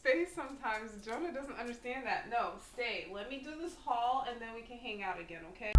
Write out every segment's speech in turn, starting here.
space sometimes. Jonah doesn't understand that. No, stay. Let me do this haul and then we can hang out again, okay?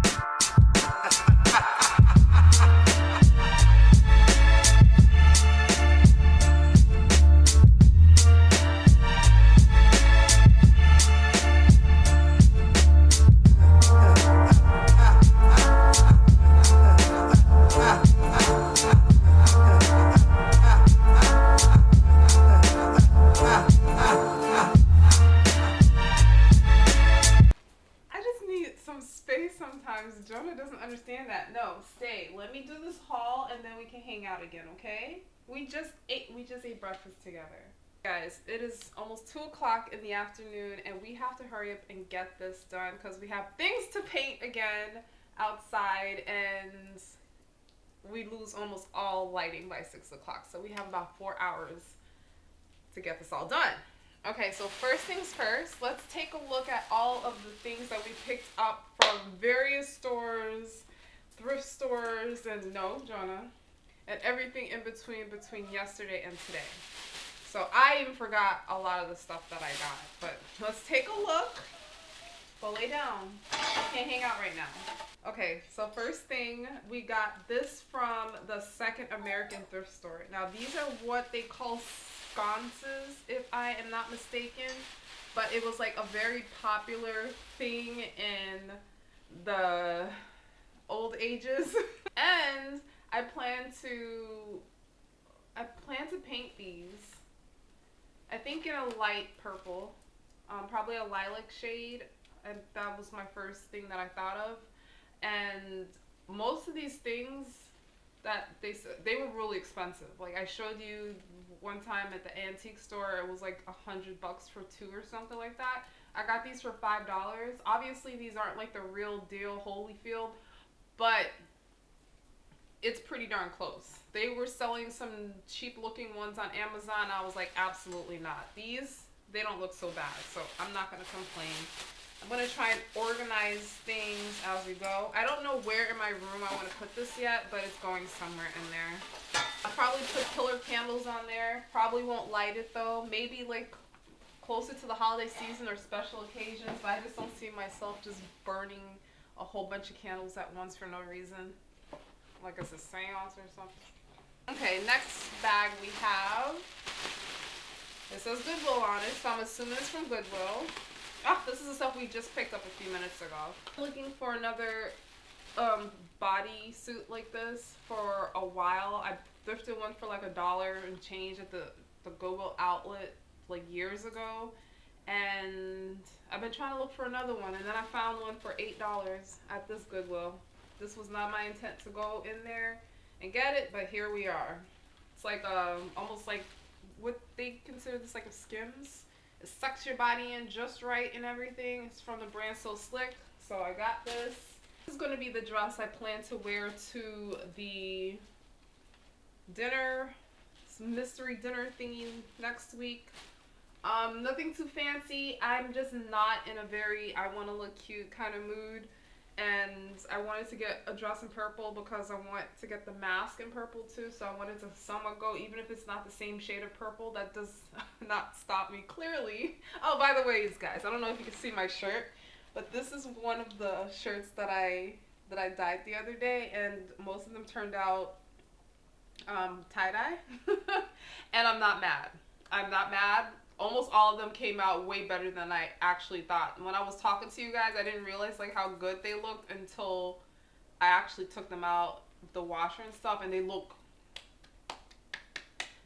Jonah doesn't understand that. No, stay. Let me do this haul and then we can hang out again, okay? We just ate breakfast together. Guys, it is almost 2 o'clock in the afternoon and we have to hurry up and get this done because we have things to paint again outside and we lose almost all lighting by 6 o'clock. So we have about 4 hours to get this all done. Okay, so first things first, let's take a look at all of the things that we picked up from various stores, thrift stores, and no, Jonah, and everything in between yesterday and today. So I even forgot a lot of the stuff that I got, but let's take a look. Go lay down. I can't hang out right now. Okay, so first thing, we got this from the Second American Thrift Store. Now these are what they call sconces, if I am not mistaken, but it was like a very popular thing in the old ages. And I plan to paint these, I think in a light purple, probably a lilac shade, and that was my first thing that I thought of. And most of these things that they were really expensive. Like I showed you one time at the antique store, it was like $100 for 2 or something like that. I got these for $5. Obviously these aren't like the real deal Holyfield, but it's pretty darn close. They were selling some cheap looking ones on Amazon. I was like, absolutely not. These, they don't look so bad, so I'm not gonna complain. I'm going to try and organize things as we go. I don't know where in my room I want to put this yet, but it's going somewhere in there. I'll probably put pillar candles on there. Probably won't light it though. Maybe like closer to the holiday season or special occasions, but I just don't see myself just burning a whole bunch of candles at once for no reason. Like it's a seance or something. Okay, next bag we have. It says Goodwill on it, so I'm assuming it's from Goodwill. Ah, this is the stuff we just picked up a few minutes ago. I'm looking for another body suit like this for a while. I thrifted one for like $1 and change at the Goodwill outlet like years ago. And I've been trying to look for another one, and then I found one for $8 at this Goodwill. This was not my intent to go in there and get it, but here we are. It's like almost like what they consider this like a Skims. It sucks your body in just right and everything. It's from the brand So Slick. So I got this. This is going to be the dress I plan to wear to the dinner, mystery dinner thingy next week. Nothing too fancy. I'm just not in a very I want to look cute kind of mood. And I wanted to get a dress in purple because I want to get the mask in purple too. So I wanted to somewhat go, even if it's not the same shade of purple. That does not stop me clearly. Oh, by the way, guys, I don't know if you can see my shirt, but this is one of the shirts that I dyed the other day, and most of them turned out tie-dye. And I'm not mad. I'm not mad. Almost all of them came out way better than I actually thought. When I was talking to you guys, I didn't realize like how good they looked until I actually took them out the washer and stuff, and they look.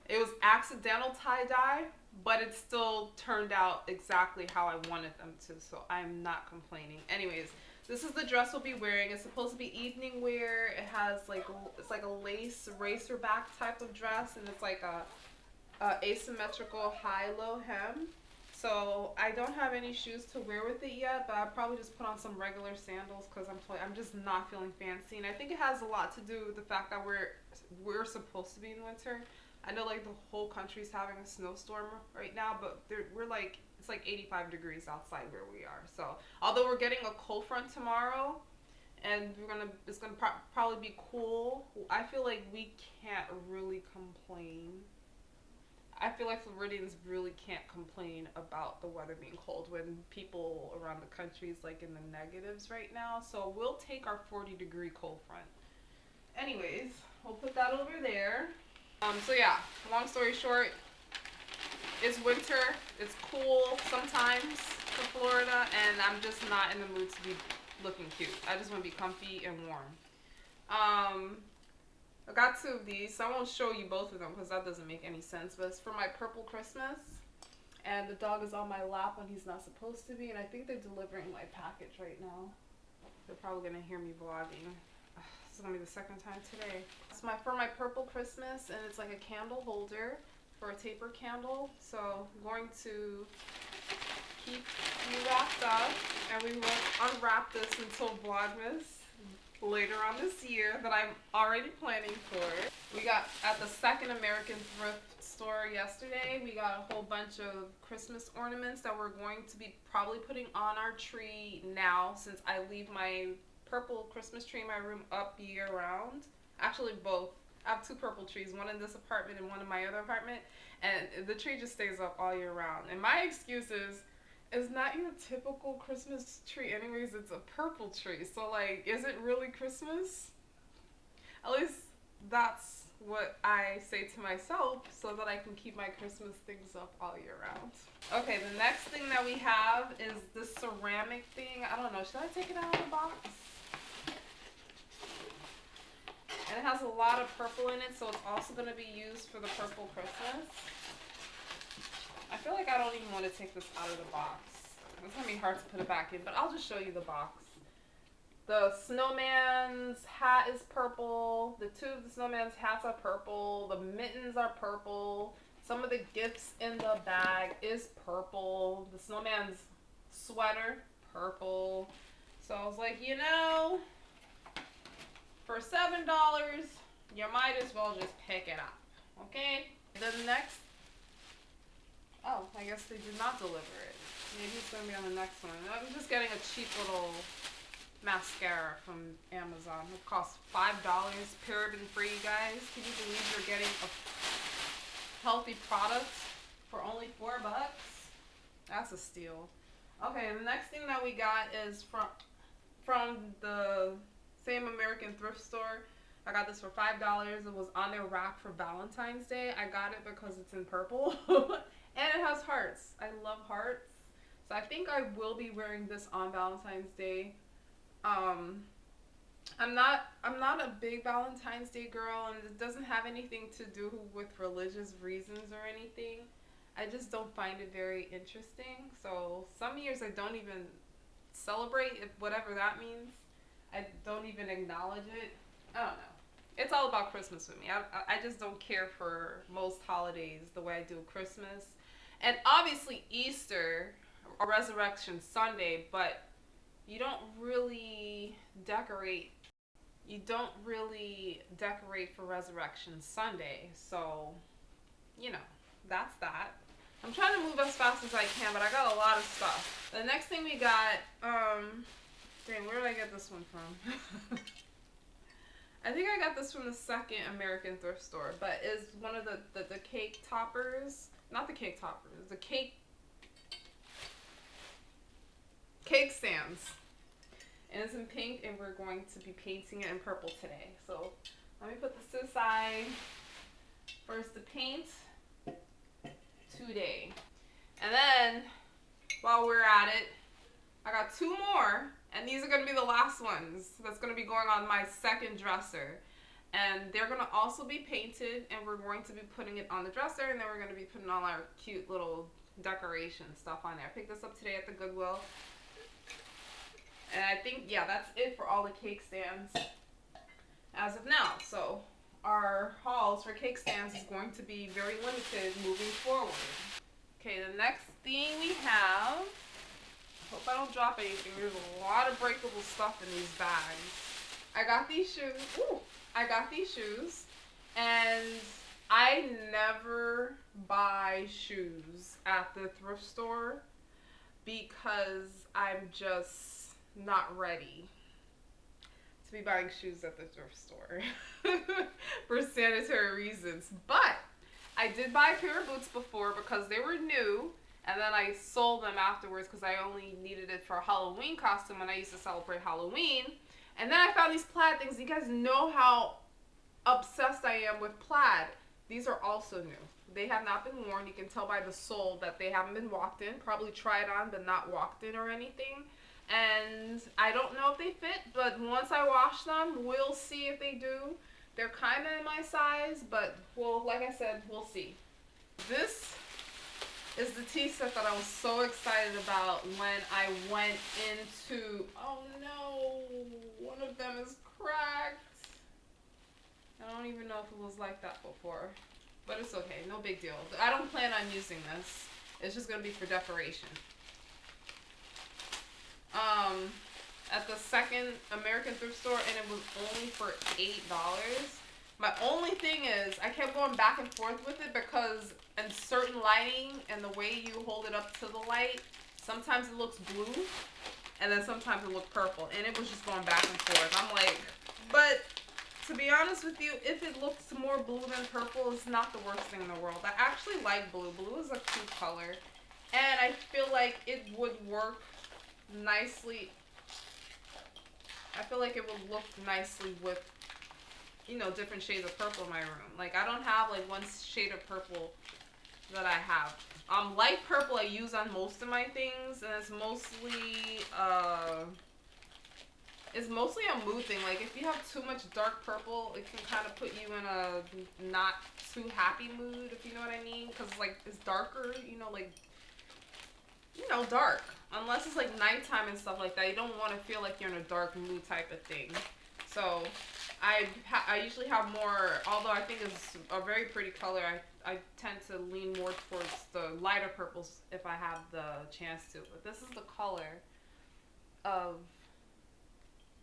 It was accidental tie-dye, but it still turned out exactly how I wanted them to, so I'm not complaining. Anyways, this is the dress we'll be wearing. It's supposed to be evening wear. It has like, it's like a lace racer back type of dress, and it's like a asymmetrical high-low hem. So I don't have any shoes to wear with it yet, but I'll probably just put on some regular sandals because I'm just not feeling fancy. And I think it has a lot to do with the fact that we're supposed to be in winter. I know like the whole country's having a snowstorm right now, but we're like, it's like 85 degrees outside where we are. So although we're getting a cold front tomorrow, and it's gonna probably be cool, I feel like we can't really complain. I feel like Floridians really can't complain about the weather being cold when people around the country is like in the negatives right now. So we'll take our 40-degree cold front. Anyways, we'll put that over there. So yeah, long story short, it's winter. It's cool sometimes for Florida, and I'm just not in the mood to be looking cute. I just want to be comfy and warm. I got 2 of these, so I won't show you both of them because that doesn't make any sense. But it's for my purple Christmas, and the dog is on my lap when he's not supposed to be, and I think they're delivering my package right now. They're probably gonna hear me vlogging. This is gonna be the second time today. It's for my purple Christmas, and it's like a candle holder for a taper candle. So I'm going to keep you wrapped up, and we won't unwrap this until Vlogmas later on this year that I'm already planning for. We got at the second American thrift store yesterday, we got a whole bunch of Christmas ornaments that we're going to be probably putting on our tree now, since I leave my purple Christmas tree in my room up year round. Actually both. I have 2 purple trees, one in this apartment and one in my other apartment, and the tree just stays up all year round. And my excuse is, it's not your typical Christmas tree anyways, it's a purple tree. So like, is it really Christmas? At least that's what I say to myself so that I can keep my Christmas things up all year round. Okay, the next thing that we have is this ceramic thing. I don't know, should I take it out of the box? And it has a lot of purple in it, so it's also going to be used for the purple Christmas. I feel like I don't even want to take this out of the box. It's going to be hard to put it back in, but I'll just show you the box. The snowman's hat is purple. The 2 of the snowman's hats are purple. The mittens are purple. Some of the gifts in the bag is purple. The snowman's sweater, purple. So I was like, you know, for $7, you might as well just pick it up, okay? The next, oh, I guess they did not deliver it. Maybe it's gonna be on the next one. I'm just getting a cheap little mascara from Amazon. It costs $5, paraben free, guys. Can you believe you're getting a healthy product for only $4? That's a steal. Okay, the next thing that we got is from the same American thrift store. I got this for $5. It was on their rack for Valentine's Day. I got it because it's in purple. And it has hearts. I love hearts. So I think I will be wearing this on Valentine's Day. I'm not a big Valentine's Day girl, and it doesn't have anything to do with religious reasons or anything. I just don't find it very interesting. So some years I don't even celebrate, if whatever that means. I don't even acknowledge it. I don't know. It's all about Christmas with me. I just don't care for most holidays the way I do Christmas. And obviously Easter or Resurrection Sunday, but you don't really decorate. You don't really decorate for Resurrection Sunday. So, you know, that's that. I'm trying to move as fast as I can, but I got a lot of stuff. The next thing we got, dang, where did I get this one from? I think I got this from the second American thrift store, but it's one of the cake toppers. Not the cake toppers, the cake stands. And it's in pink, and we're going to be painting it in purple today. So let me put this to the side. First the paint today. And then while we're at it, I got 2 more, and these are going to be the last ones. That's going to be going on my second dresser. And they're going to also be painted, and we're going to be putting it on the dresser, and then we're going to be putting all our cute little decoration stuff on there. I picked this up today at the Goodwill. And I think, yeah, that's it for all the cake stands as of now. So our hauls for cake stands is going to be very limited moving forward. Okay, the next thing we have, hope I don't drop anything. There's a lot of breakable stuff in these bags. I got these shoes. Ooh, I got these shoes, and I never buy shoes at the thrift store because I'm just not ready to be buying shoes at the thrift store for sanitary reasons. But I did buy a pair of boots before because they were new, and then I sold them afterwards because I only needed it for a Halloween costume when I used to celebrate Halloween. And then I found these plaid things. You guys know how obsessed I am with plaid. These are also new. They have not been worn. You can tell by the sole that they haven't been walked in. Probably tried on, but not walked in or anything. And I don't know if they fit, but once I wash them, we'll see if they do. They're kind of in my size, but well, like I said, we'll see. This is the tea set that I was so excited about when I went into, oh no, one of them is cracked. I don't even know if it was like that before, but it's okay, no big deal. I don't plan on using this. It's just gonna be for decoration. At the second American thrift store, and it was only for $8. My only thing is, I kept going back and forth with it because in certain lighting and the way you hold it up to the light, sometimes it looks blue, and then sometimes it looks purple, and it was just going back and forth. I'm like, but to be honest with you, if it looks more blue than purple, it's not the worst thing in the world. I actually like blue. Blue is a cute color, and I feel like it would work nicely. I feel like it would look nicely with, you know, different shades of purple in my room. Like, I don't have like one shade of purple that I have. Light purple I use on most of my things, and it's mostly a mood thing. Like, if you have too much dark purple, it can kind of put you in a not too happy mood, if you know what I mean. Because like it's darker, you know, like, you know, dark. Unless it's like nighttime and stuff like that, you don't want to feel like you're in a dark mood type of thing. So I usually have more, although I think it's a very pretty color, I tend to lean more towards the lighter purples if I have the chance to. But this is the color of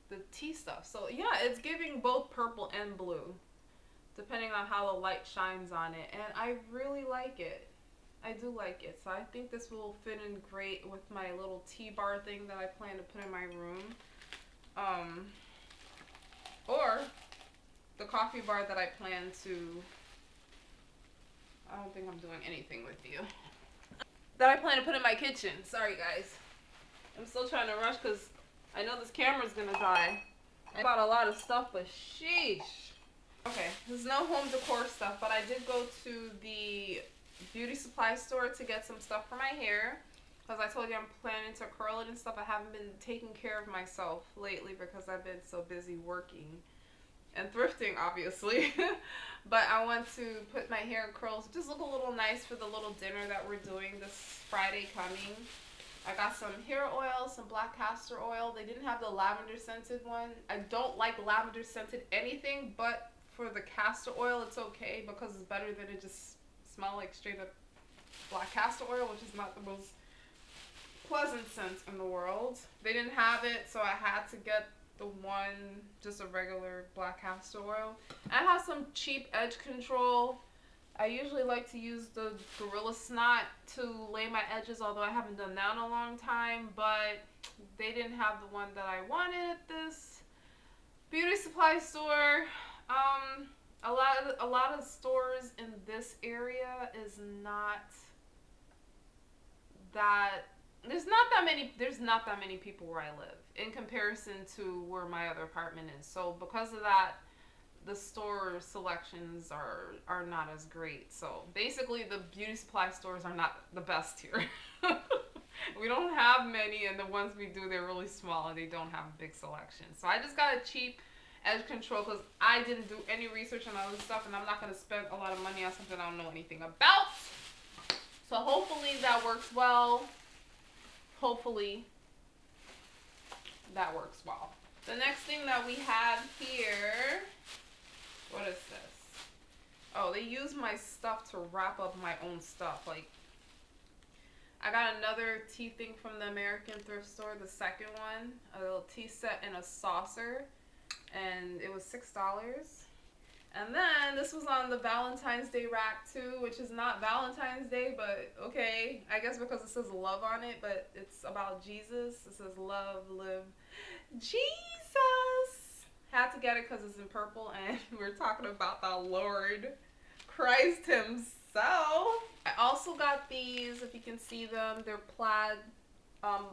the tea stuff. So yeah, it's giving both purple and blue, depending on how the light shines on it. And I really like it. I do like it. So I think this will fit in great with my little tea bar thing that I plan to put in my room. Or the coffee bar that I plan to, I don't think I'm doing anything with you, that I plan to put in my kitchen. Sorry guys. I'm still trying to rush because I know this camera's gonna die. I bought a lot of stuff, but sheesh. Okay, there's no home decor stuff, but I did go to the beauty supply store to get some stuff for my hair. Because I told you I'm planning to curl it and stuff. I haven't been taking care of myself lately because I've been so busy working and thrifting, obviously. But I want to put my hair in curls, just look a little nice for the little dinner that we're doing this Friday coming. I got some hair oil, some black castor oil. They didn't have the lavender scented one. I don't like lavender scented anything, but for the castor oil, it's okay because it's better than it just smell like straight up black castor oil, which is not the most pleasant scent in the world. They didn't have it, so I had to get the one, just a regular black castor oil. I have some cheap edge control. I usually like to use the Gorilla Snot to lay my edges, although I haven't done that in a long time, but they didn't have the one that I wanted at this beauty supply store. A lot of stores in this area is not that, there's not that many people where I live in comparison to where my other apartment is. So because of that, the store selections are not as great. So basically the beauty supply stores are not the best here. We don't have many, and the ones we do, they're really small and they don't have a big selection. So I just got a cheap edge control because I didn't do any research on all this stuff, and I'm not going to spend a lot of money on something I don't know anything about. So hopefully that works well. Hopefully that works well. The next thing that we have here, what is this? Oh, they use my stuff to wrap up my own stuff. Like, I got another tea thing from the American thrift store, the second one, a little tea set in a saucer, and it was $6. And then this was on the Valentine's Day rack too, which is not Valentine's Day, but okay, I guess because it says love on it, but it's about Jesus. It says love, live, Jesus. Had to get it because it's in purple, and we're talking about the Lord Christ himself. So I also got these, if you can see them, they're plaid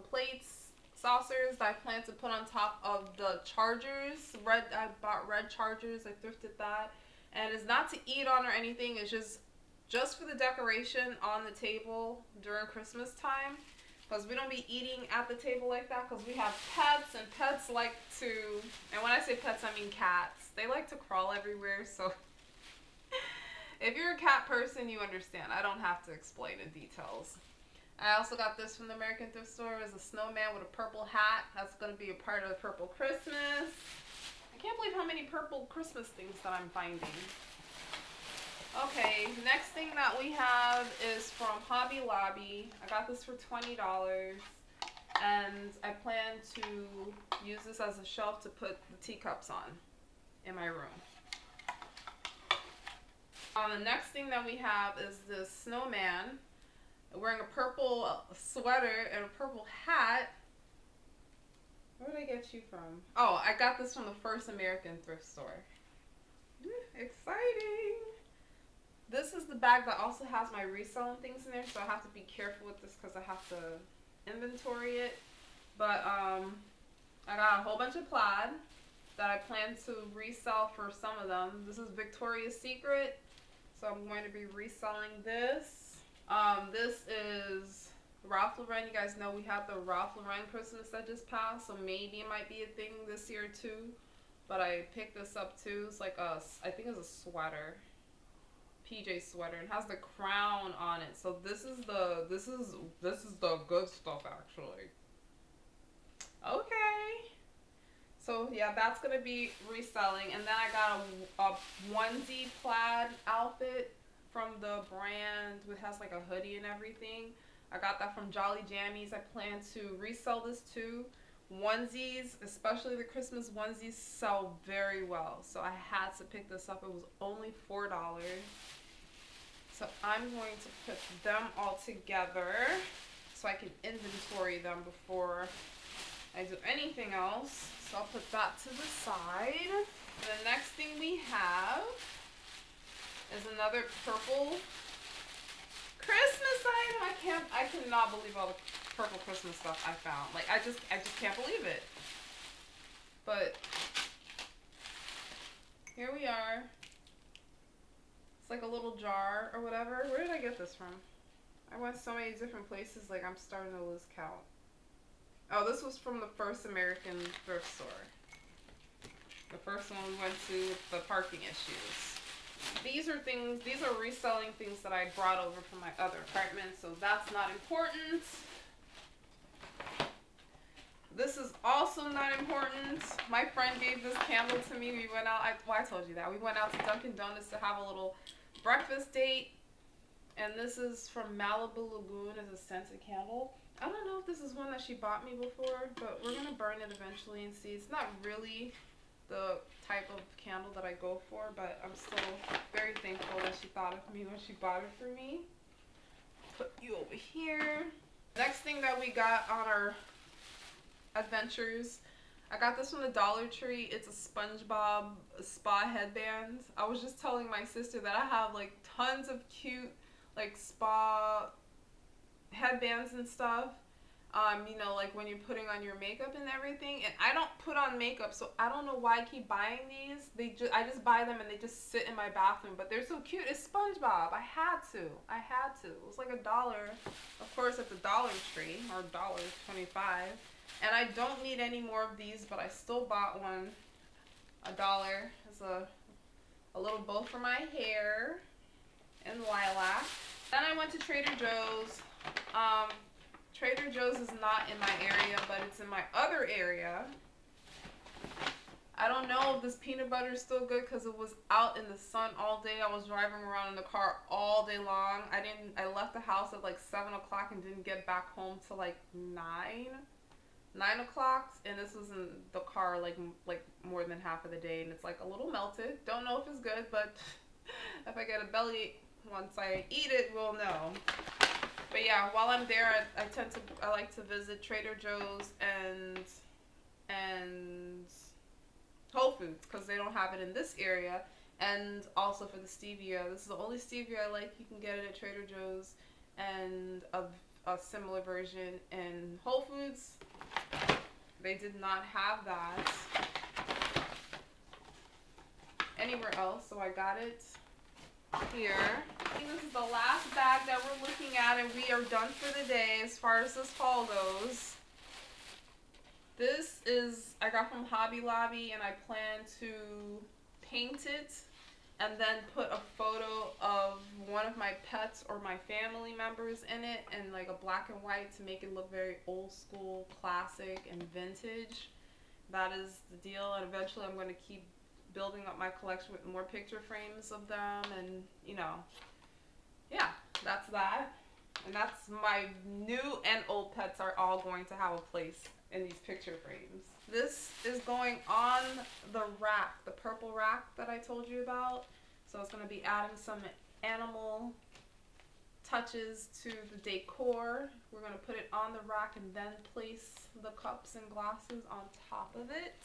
plates, saucers that I plan to put on top of the chargers. I bought red chargers, I thrifted that. And it's not to eat on or anything, it's just for the decoration on the table during Christmas time. Because we don't be eating at the table like that because we have pets, and pets like to, and when I say pets I mean cats, they like to crawl everywhere, so if you're a cat person you understand. I don't have to explain in details. I also got this from the American thrift store. It's a snowman with a purple hat. That's going to be a part of the purple Christmas. I can't believe how many purple Christmas things that I'm finding. Okay, next thing that we have is from Hobby Lobby. I got this for $20 and I plan to use this as a shelf to put the teacups on in my room. The next thing that we have is this snowman wearing a purple sweater and a purple hat. Where did I get you from? Oh, I got this from the First American thrift store. Exciting! This is the bag that also has my reselling things in there, so I have to be careful with this because I have to inventory it. But I got a whole bunch of plaid that I plan to resell for some of them. This is Victoria's Secret, so I'm going to be reselling this. This is Ralph Lauren. You guys know we had the Ralph Lauren Christmas that just passed, so maybe it might be a thing this year too. But I picked this up too. It's like I think it's a sweater. PJ sweater, and has the crown on it. So this is the good stuff actually. Okay. So yeah, that's gonna be reselling. And then I got a onesie plaid outfit from the brand, which has like a hoodie and everything. I got that from Jolly Jammies. I plan to resell this too. Onesies, especially the Christmas onesies, sell very well. So I had to pick this up. It was only $4. So I'm going to put them all together so I can inventory them before I do anything else. So I'll put that to the side. The next thing we have is another purple Christmas item. I cannot believe all the purple Christmas stuff I found. Like I just can't believe it. But here we are. It's like a little jar or whatever. Where did I get this from? I went so many different places, like I'm starting to lose count. Oh, this was from the First American thrift store. The first one we went to with the parking issues. These are reselling things that I brought over from my other apartment, so that's not important. This is also not important. My friend gave this candle to me. We went out, I told you that. We went out to Dunkin' Donuts to have a little breakfast date. And this is from Malibu Lagoon. It's a scented candle. I don't know if this is one that she bought me before, but we're going to burn it eventually and see. It's not really the type of candle that I go for, but I'm still very thankful that she thought of me when she bought it for me. Put you over here. Next thing that we got on our adventures, I got this from the Dollar Tree. It's a SpongeBob spa headband. I was just telling my sister that I have like tons of cute like spa headbands and stuff. You know, like when you're putting on your makeup and everything. And I don't put on makeup, so I don't know why I keep buying these. I just buy them and they just sit in my bathroom. But they're so cute. It's SpongeBob. I had to. It was like $1, of course, at the Dollar Tree, or $1.25. And I don't need any more of these, but I still bought one. $1. It's a little bow for my hair in lilac. Then I went to Trader Joe's. Trader Joe's is not in my area, but it's in my other area. I don't know if this peanut butter is still good because it was out in the sun all day. I was driving around in the car all day long. I left the house at like 7 o'clock and didn't get back home till like 9 o'clock, and this was in the car like more than half of the day, and it's like a little melted. Don't know if it's good, but if I get a belly once I eat it, we'll know. But yeah, while I'm there, I like to visit Trader Joe's and Whole Foods because they don't have it in this area. And also for the stevia, this is the only stevia I like. You can get it at Trader Joe's, and a similar version in Whole Foods. They did not have that anywhere else, so I got it here. I think this is the last bag that we're looking at, and we are done for the day as far as this haul goes. This is, I got from Hobby Lobby, and I plan to paint it and then put a photo of one of my pets or my family members in it in like a black and white to make it look very old school, classic, and vintage. That is the deal, and eventually I'm going to keep building up my collection with more picture frames of them, and you know, yeah, that's that. And that's my new and old pets are all going to have a place in these picture frames. This is going on the rack, the purple rack that I told you about. So it's going to be adding some animal touches to the decor. We're going to put it on the rack and then place the cups and glasses on top of it.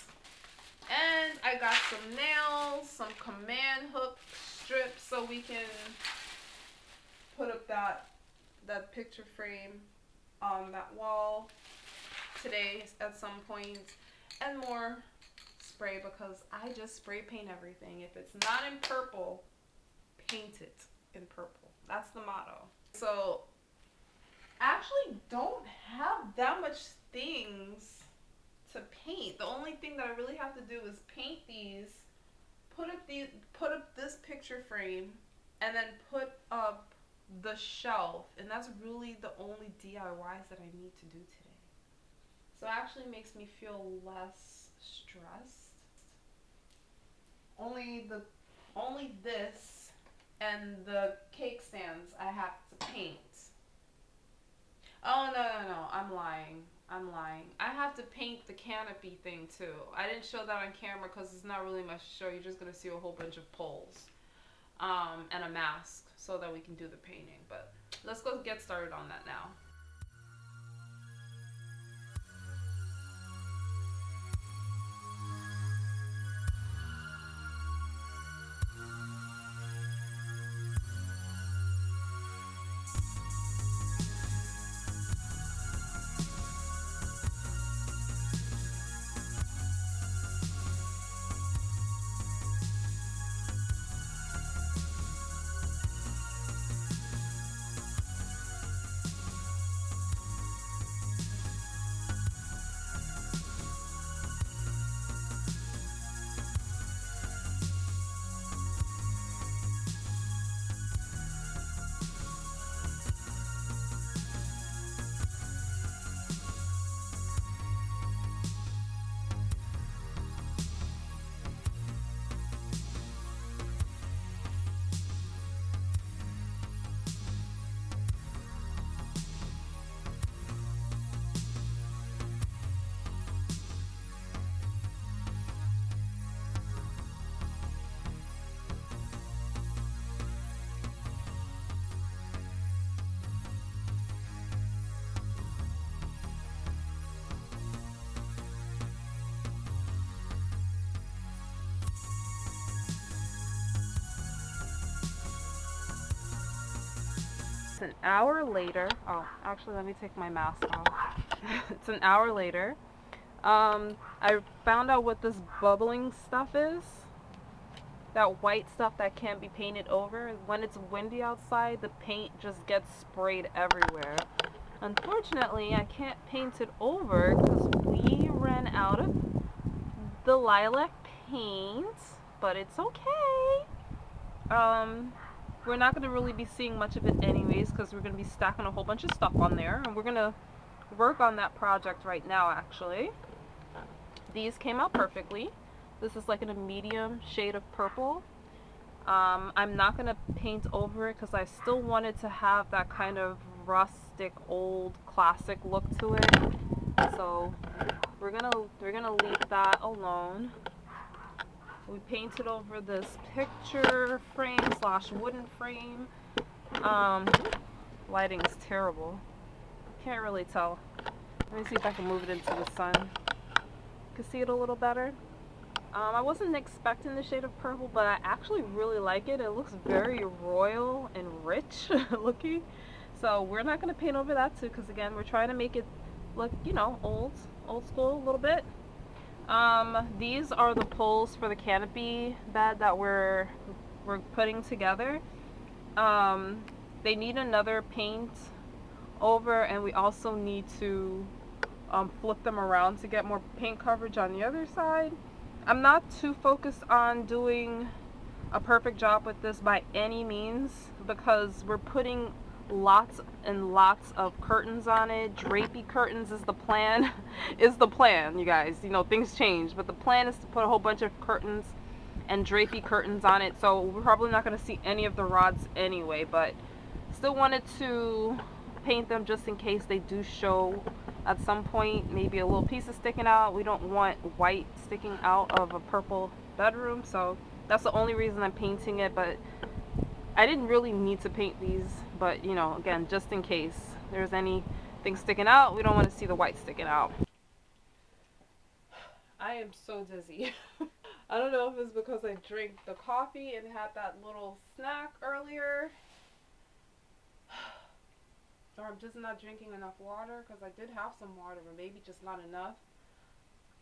And I got some nails, some command hook strips so we can put up that picture frame on that wall today at some point, and more spray because I just spray paint everything. If it's not in purple, paint it in purple. That's the motto. So I actually don't have that much things to paint. The only thing that I really have to do is paint these, put up this picture frame, and then put up the shelf, and that's really the only DIYs that I need to do today. So it actually makes me feel less stressed. Only this and the cake stands I have to paint. Oh no, I'm lying. I have to paint the canopy thing too. I didn't show that on camera because it's not really much to show. You're just gonna see a whole bunch of poles and a mask so that we can do the painting. But let's go get started on that now. An hour later. Oh, actually, let me take my mask off. It's an hour later. I found out what this bubbling stuff is. That white stuff that can't be painted over. When it's windy outside, the paint just gets sprayed everywhere. Unfortunately, I can't paint it over because we ran out of the lilac paint, but it's okay. We're not going to really be seeing much of it anyways because we're going to be stacking a whole bunch of stuff on there, and we're going to work on that project right now actually. These came out perfectly. This is like in a medium shade of purple. I'm not going to paint over it because I still wanted to have that kind of rustic, old, classic look to it. So we're gonna leave that alone. We painted over this picture frame / wooden frame. Lighting is terrible. Can't really tell. Let me see if I can move it into the sun. You can see it a little better. I wasn't expecting the shade of purple, but I actually really like it. It looks very royal and rich looking. So we're not going to paint over that too, because again, we're trying to make it look, you know, old school a little bit. These are the poles for the canopy bed that we're putting together. Um, they need another paint over, and we also need to flip them around to get more paint coverage on the other side. I'm not too focused on doing a perfect job with this by any means, because we're putting lots and lots of curtains on it. Drapey curtains is the plan. Is the plan, you guys. You know, things change, but the plan is to put a whole bunch of curtains and drapey curtains on it. So we're probably not going to see any of the rods anyway, but still wanted to paint them just in case they do show at some point. Maybe a little piece is sticking out. We don't want white sticking out of a purple bedroom, so that's the only reason I'm painting it. But I didn't really need to paint these, but you know, again, just in case there's anything sticking out, we don't want to see the white sticking out. I am so dizzy. I don't know if it's because I drank the coffee and had that little snack earlier, or I'm just not drinking enough water, because I did have some water, but maybe just not enough.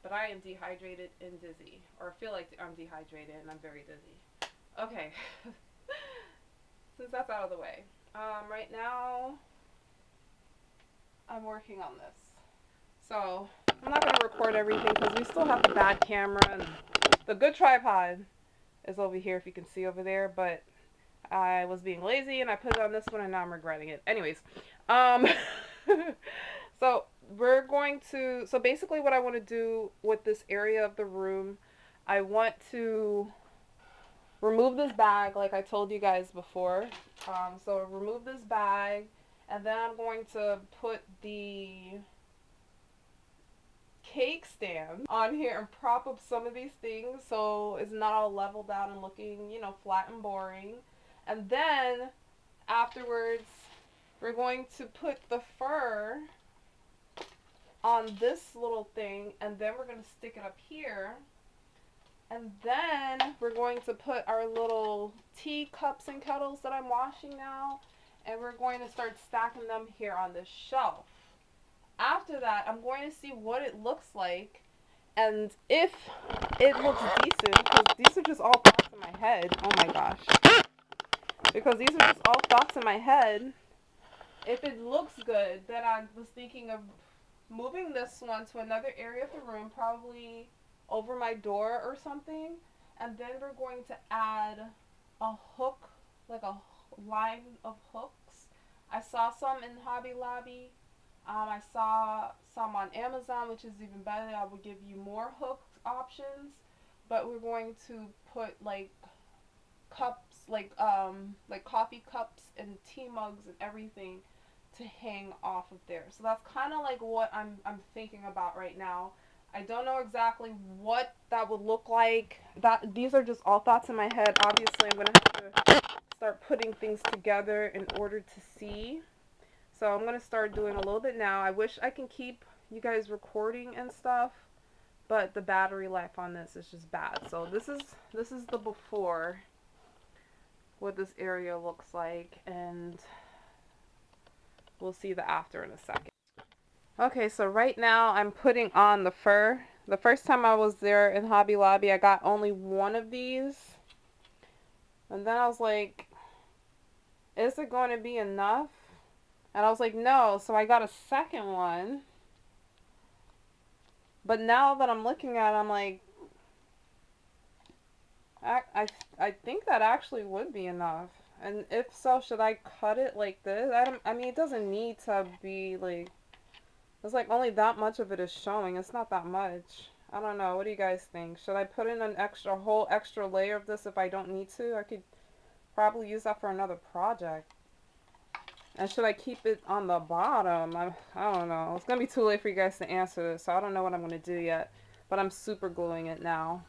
But I am dehydrated and dizzy, or feel like I'm dehydrated and I'm very dizzy. Okay, since that's out of the way, right now I'm working on this. So I'm not going to record everything because we still have the bad camera, and the good tripod is over here if you can see over there, but I was being lazy and I put it on this one and now I'm regretting it. Anyways, so we're going to, so basically what I want to do with this area of the room, I want to remove this bag like I told you guys before. So remove this bag, and then I'm going to put the cake stand on here and prop up some of these things so it's not all leveled out and looking, you know, flat and boring. And then afterwards, we're going to put the fur on this little thing, and then we're going to stick it up here. And then we're going to put our little tea cups and kettles that I'm washing now, and we're going to start stacking them here on this shelf. After that, I'm going to see what it looks like, and if it looks decent, because these are just all thoughts in my head. Oh my gosh. Because these are just all thoughts in my head. If it looks good, then I was thinking of moving this one to another area of the room, probably over my door or something. And then we're going to add a hook, like a line of hooks. I saw some in Hobby Lobby. I saw some on Amazon, which is even better. I will give you more hook options. But we're going to put like cups, like coffee cups and tea mugs and everything to hang off of there. So that's kind of like what I'm thinking about right now. I don't know exactly what that would look like. These are just all thoughts in my head. Obviously, I'm going to have to start putting things together in order to see. So I'm going to start doing a little bit now. I wish I can keep you guys recording and stuff, but the battery life on this is just bad. So this is the before, what this area looks like, and we'll see the after in a second. Okay, so right now I'm putting on the fur. The first time I was there in Hobby Lobby, I got only one of these. And then I was like, is it going to be enough? And I was like, no. So I got a second one. But now that I'm looking at it, I'm like, I think that actually would be enough. And if so, should I cut it like this? I mean, it doesn't need to be like, it's like only that much of it is showing. It's not that much. I don't know. What do you guys think? Should I put in a whole extra layer of this if I don't need to? I could probably use that for another project. And should I keep it on the bottom? I don't know. It's going to be too late for you guys to answer this, so I don't know what I'm going to do yet. But I'm super gluing it now.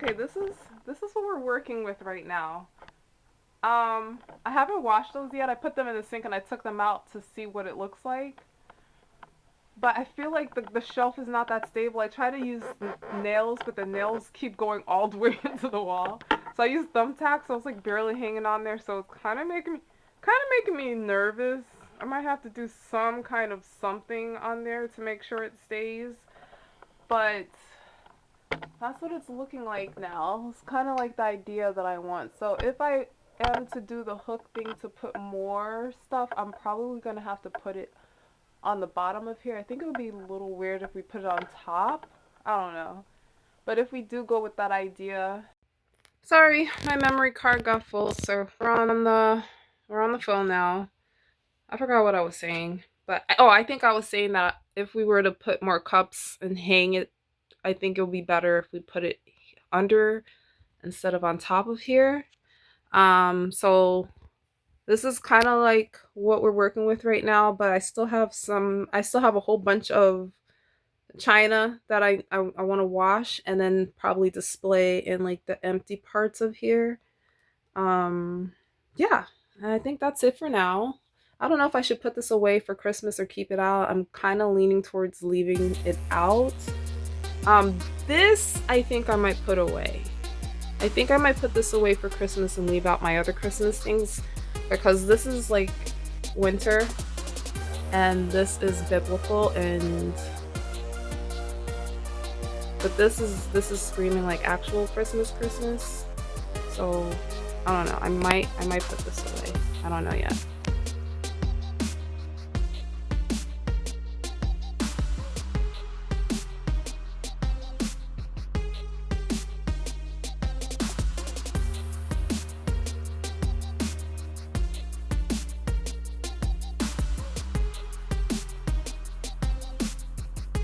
Okay, this is what we're working with right now. I haven't washed those yet. I put them in the sink and I took them out to see what it looks like. But I feel like the shelf is not that stable. I try to use nails, but the nails keep going all the way into the wall. So I use thumbtacks, so it's like barely hanging on there. So it's kind of making me nervous. I might have to do some kind of something on there to make sure it stays. But that's what it's looking like now. It's kind of like the idea that I want. So if I am to do the hook thing to put more stuff, I'm probably going to have to put it on the bottom of here. I think it would be a little weird if we put it on top. I don't know. But if we do go with that idea. Sorry, my memory card got full, so we're on the phone now. I forgot what I was saying. But I think I was saying that if we were to put more cups and hang it, I think it would be better if we put it under instead of on top of here. So this is kind of like what we're working with right now, but I still have a whole bunch of china that I want to wash and then probably display in like the empty parts of here. Yeah, I think that's it for now. I don't know if I should put this away for Christmas or keep it out. I'm kind of leaning towards leaving it out. This I think I might put away. I think I might put this away for Christmas and leave out my other Christmas things, because this is like winter and this is biblical, and but this is screaming like actual Christmas. So I don't know. I might put this away. I don't know yet.